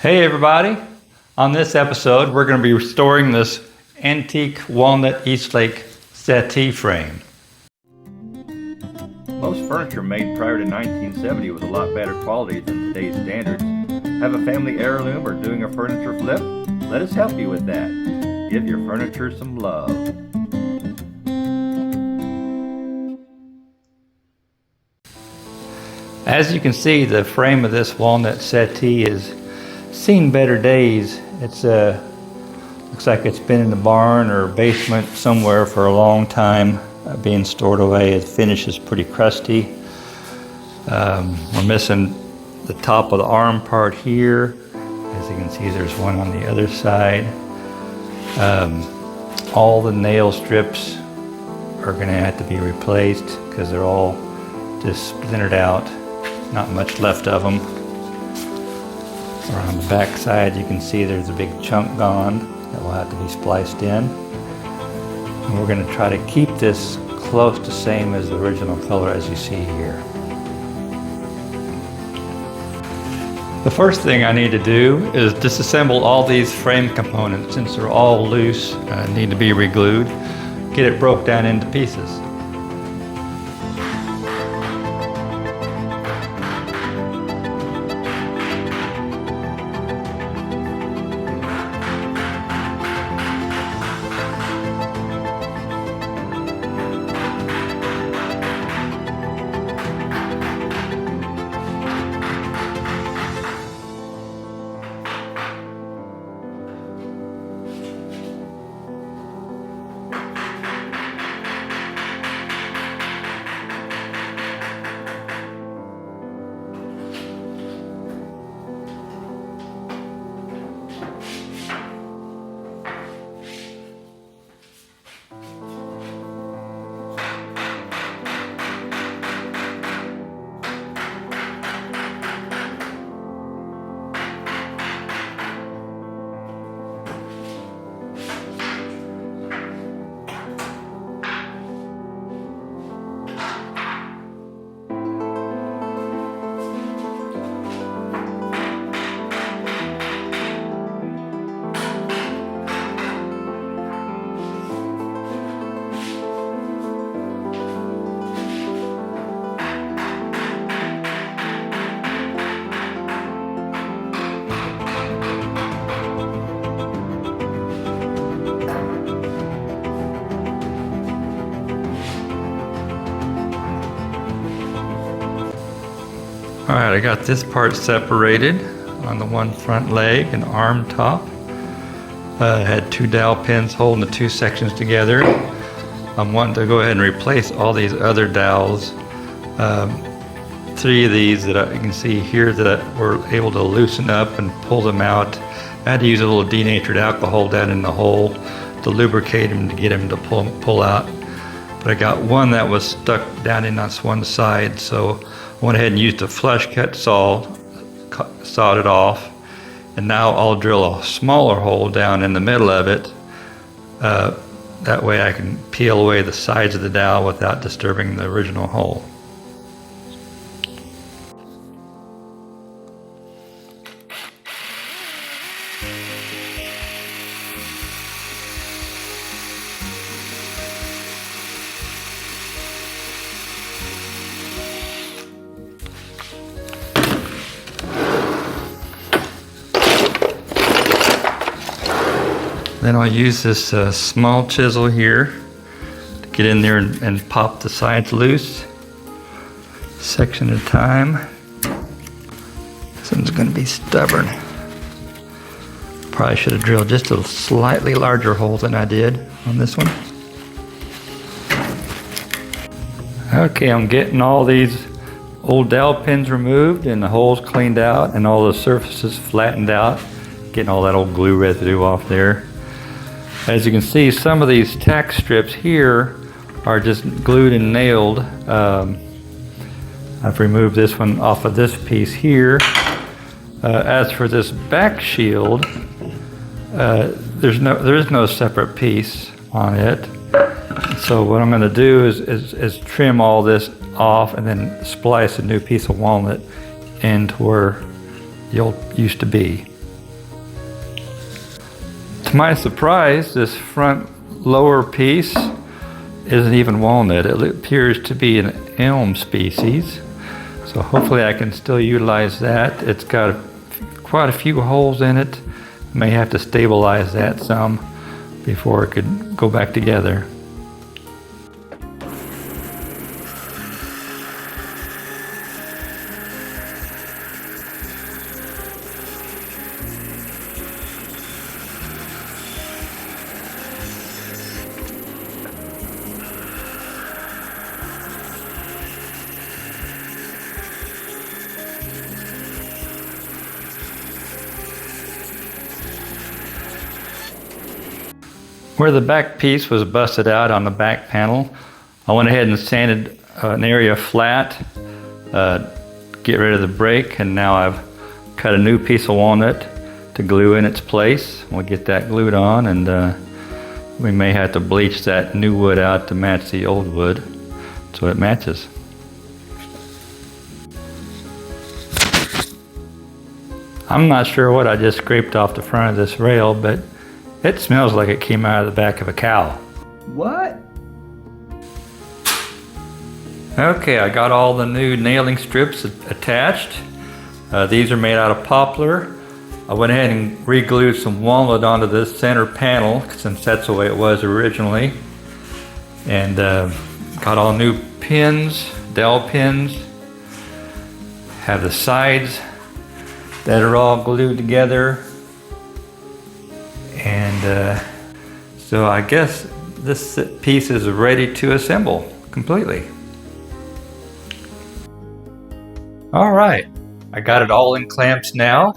Hey everybody! On this episode, we're going to be restoring this antique walnut Eastlake settee frame. Most furniture made prior to 1970 was a lot better quality than today's standards. Have a family heirloom or doing a furniture flip? Let us help you with that. Give your furniture some love. As you can see, the frame of this walnut settee has seen better days. It's looks like it's been in the barn or basement somewhere for a long time, being stored away. The finish is pretty crusty. We're missing the top of the arm part here. As you can see, there's one on the other side. All the nail strips are going to have to be replaced because they're all just splintered out. Not much left of them. Around the back side, you can see there's a big chunk gone that will have to be spliced in. And we're going to try to keep this close to same as the original color as you see here. The first thing I need to do is disassemble all these frame components. Since they're all loose, need to be re-glued. Get it broke down into pieces. All right, I got this part separated on the one front leg and arm top. I had two dowel pins holding the two sections together. I'm wanting to go ahead and replace all these other dowels. Three of these that you can see here that were able to loosen up and pull them out. I had to use a little denatured alcohol down in the hole to lubricate them to get them to pull out. But I got one that was stuck down in this one side, so I went ahead and used a flush cut saw, sawed it off, and now I'll drill a smaller hole down in the middle of it. That way I can peel away the sides of the dowel without disturbing the original hole. Then I'll use this small chisel here to get in there and pop the sides loose, section at a time. This one's going to be stubborn. Probably should have drilled just a slightly larger hole than I did on this one. Okay, I'm getting all these old dowel pins removed and the holes cleaned out and all the surfaces flattened out, getting all that old glue residue off there. As you can see, some of these tack strips here are just glued and nailed. I've removed this one off of this piece here. As for this back shield, there is no separate piece on it. So what I'm going to do is trim all this off and then splice a new piece of walnut into where the old used to be. To my surprise, this front lower piece isn't even walnut. It appears to be an elm species. So hopefully I can still utilize that. It's got quite a few holes in it. May have to stabilize that some before it could go back together. Where the back piece was busted out on the back panel, I went ahead and sanded an area flat, get rid of the break, and now I've cut a new piece of walnut to glue in its place. We'll get that glued on, and we may have to bleach that new wood out to match the old wood so it matches. I'm not sure what I just scraped off the front of this rail, but it smells like it came out of the back of a cow. What? Okay, I got all the new nailing strips attached. These are made out of poplar. I went ahead and re-glued some walnut onto this center panel since that's the way it was originally. And got all new pins, dowel pins. Have the sides that are all glued together. And so I guess this piece is ready to assemble completely. All right, I got it all in clamps now.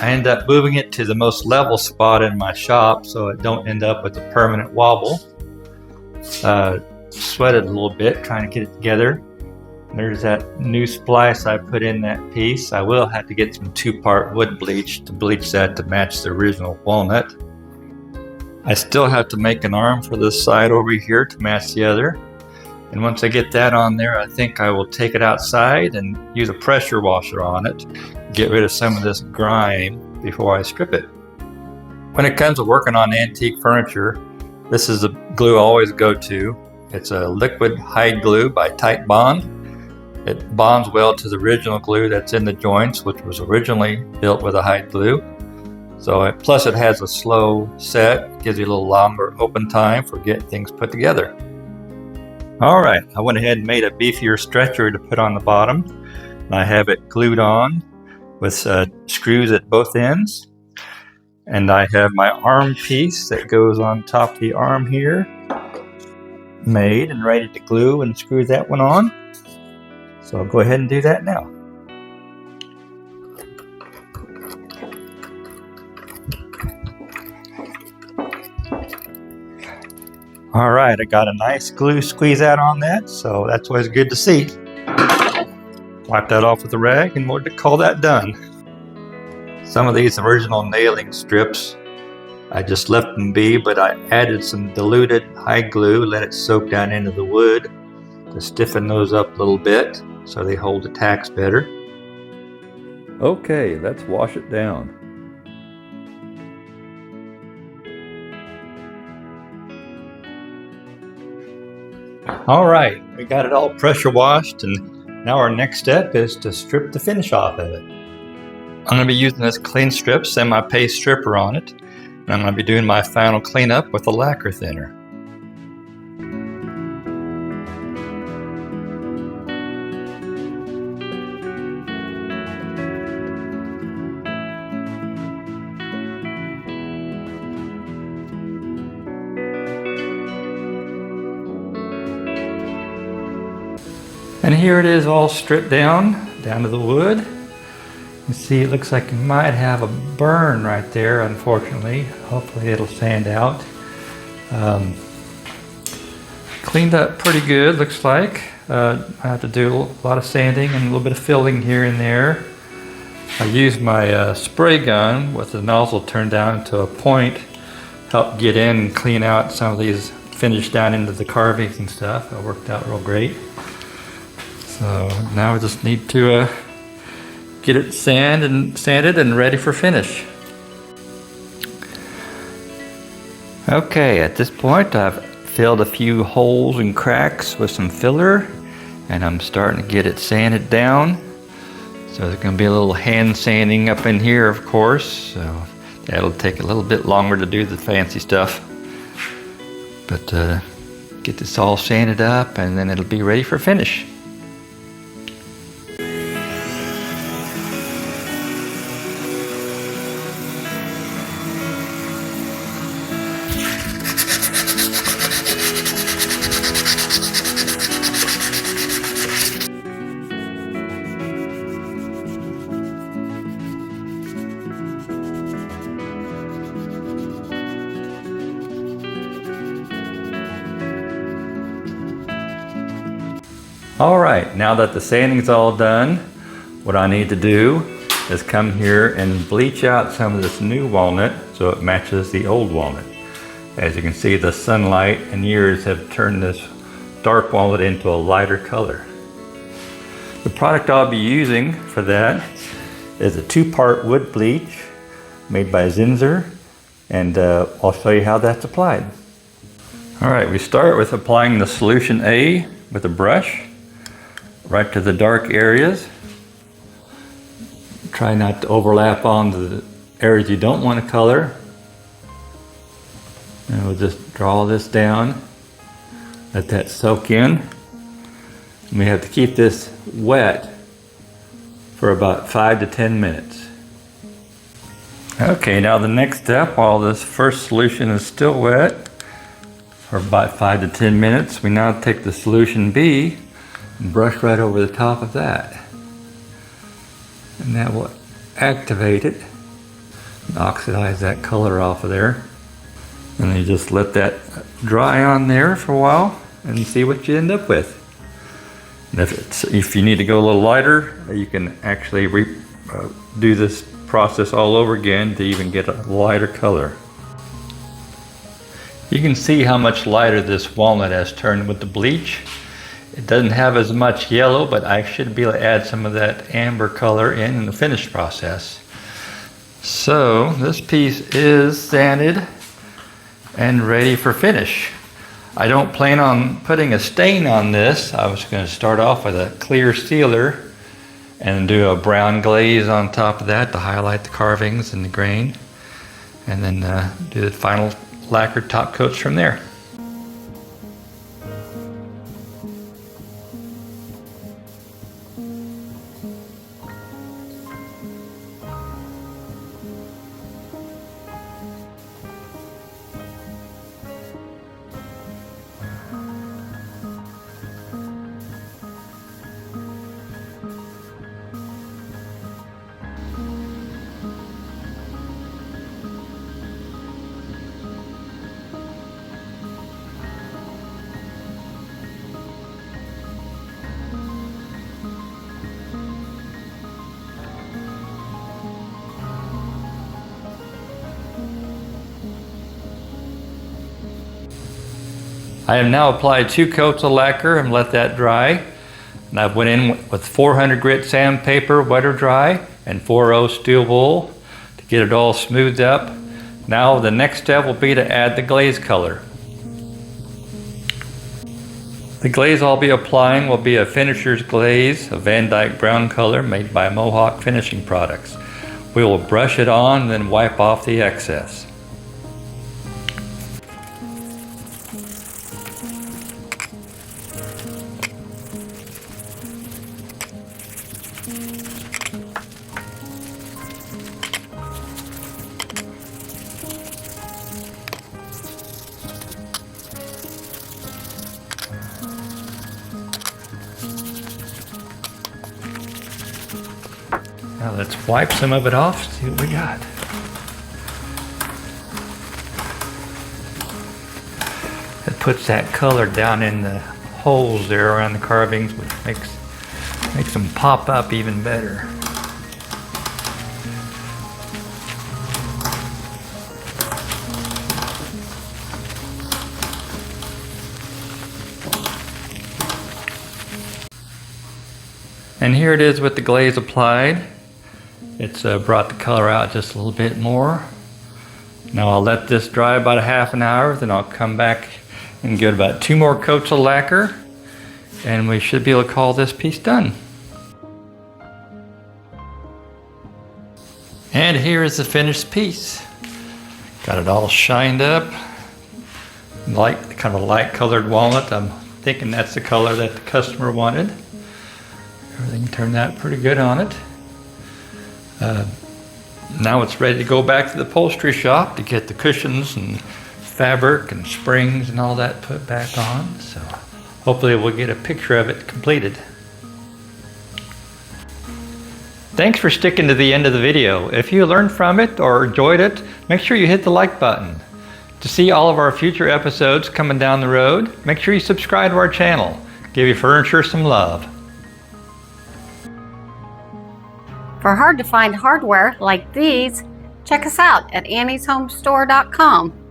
I end up moving it to the most level spot in my shop so it don't end up with a permanent wobble. Sweated a little bit trying to get it together. There's that new splice I put in that piece. I will have to get some 2-part wood bleach to bleach that to match the original walnut. I still have to make an arm for this side over here to match the other. And once I get that on there, I think I will take it outside and use a pressure washer on it, get rid of some of this grime before I strip it. When it comes to working on antique furniture, this is the glue I always go to. It's a liquid hide glue by Tight Bond. It bonds well to the original glue that's in the joints, which was originally built with a hide glue. So plus it has a slow set, gives you a little longer open time for getting things put together. All right, I went ahead and made a beefier stretcher to put on the bottom. And I have it glued on with screws at both ends. And I have my arm piece that goes on top of the arm here, made and ready to glue and screw that one on. So I'll go ahead and do that now. All right, I got a nice glue squeeze out on that, so that's always good to see. Wipe that off with a rag and we'll call that done. Some of these original nailing strips, I just left them be, but I added some diluted hide glue, let it soak down into the wood to stiffen those up a little bit so they hold the tacks better. Okay, let's wash it down. All right, we got it all pressure washed, and now our next step is to strip the finish off of it. I'm going to be using this clean strip, semi-paste stripper on it, and I'm going to be doing my final cleanup with a lacquer thinner. And here it is all stripped down to the wood. You see it looks like it might have a burn right there, unfortunately. Hopefully it'll sand out. Cleaned up pretty good, looks like. I have to do a lot of sanding and a little bit of filling here and there. I used my spray gun with the nozzle turned down to a point, help get in and clean out some of these finish down into the carvings and stuff. It worked out real great. So now we just need to get it sanded and ready for finish. Okay, at this point I've filled a few holes and cracks with some filler, and I'm starting to get it sanded down. So there's going to be a little hand sanding up in here, of course, so that'll take a little bit longer to do the fancy stuff. But get this all sanded up and then it'll be ready for finish. Alright, now that the sanding's all done, what I need to do is come here and bleach out some of this new walnut so it matches the old walnut. As you can see, the sunlight and years have turned this dark walnut into a lighter color. The product I'll be using for that is a 2-part wood bleach made by Zinsser, and I'll show you how that's applied. Alright, we start with applying the solution A with a brush right to the dark areas. Try not to overlap onto the areas you don't want to color. And we'll just draw this down, let that soak in. And we have to keep this wet for about 5 to 10 minutes. Okay, now the next step, while this first solution is still wet for about 5 to 10 minutes, we now take the solution B and brush right over the top of that. And that will activate it and oxidize that color off of there. And then you just let that dry on there for a while and see what you end up with. And if you need to go a little lighter, you can actually do this process all over again to even get a lighter color. You can see how much lighter this walnut has turned with the bleach. It doesn't have as much yellow, but I should be able to add some of that amber color in the finished process. So this piece is sanded and ready for finish. I don't plan on putting a stain on this. I was going to start off with a clear sealer and do a brown glaze on top of that to highlight the carvings and the grain, and then do the final lacquered top coats from there. I have now applied 2 coats of lacquer and let that dry. And I've went in with 400 grit sandpaper, wet or dry, and 4-0 steel wool to get it all smoothed up. Now the next step will be to add the glaze color. The glaze I'll be applying will be a finisher's glaze, a Van Dyke brown color made by Mohawk Finishing Products. We will brush it on and then wipe off the excess. Now let's wipe some of it off, see what we got. It puts that color down in the holes there around the carvings, which makes them pop up even better. And here it is with the glaze applied. It's brought the color out just a little bit more. Now I'll let this dry about a half an hour, then I'll come back and give it about 2 more coats of lacquer, and we should be able to call this piece done. And here is the finished piece. Got it all shined up. Kind of a light colored walnut. I'm thinking that's the color that the customer wanted. Everything turned out pretty good on it. Now it's ready to go back to the upholstery shop to get the cushions and fabric and springs and all that put back on. So hopefully we'll get a picture of it completed. Thanks for sticking to the end of the video. If you learned from it or enjoyed it, make sure you hit the like button. To see all of our future episodes coming down the road, make sure you subscribe to our channel. Give your furniture some love. For hard to find hardware like these, check us out at annieshomestore.com.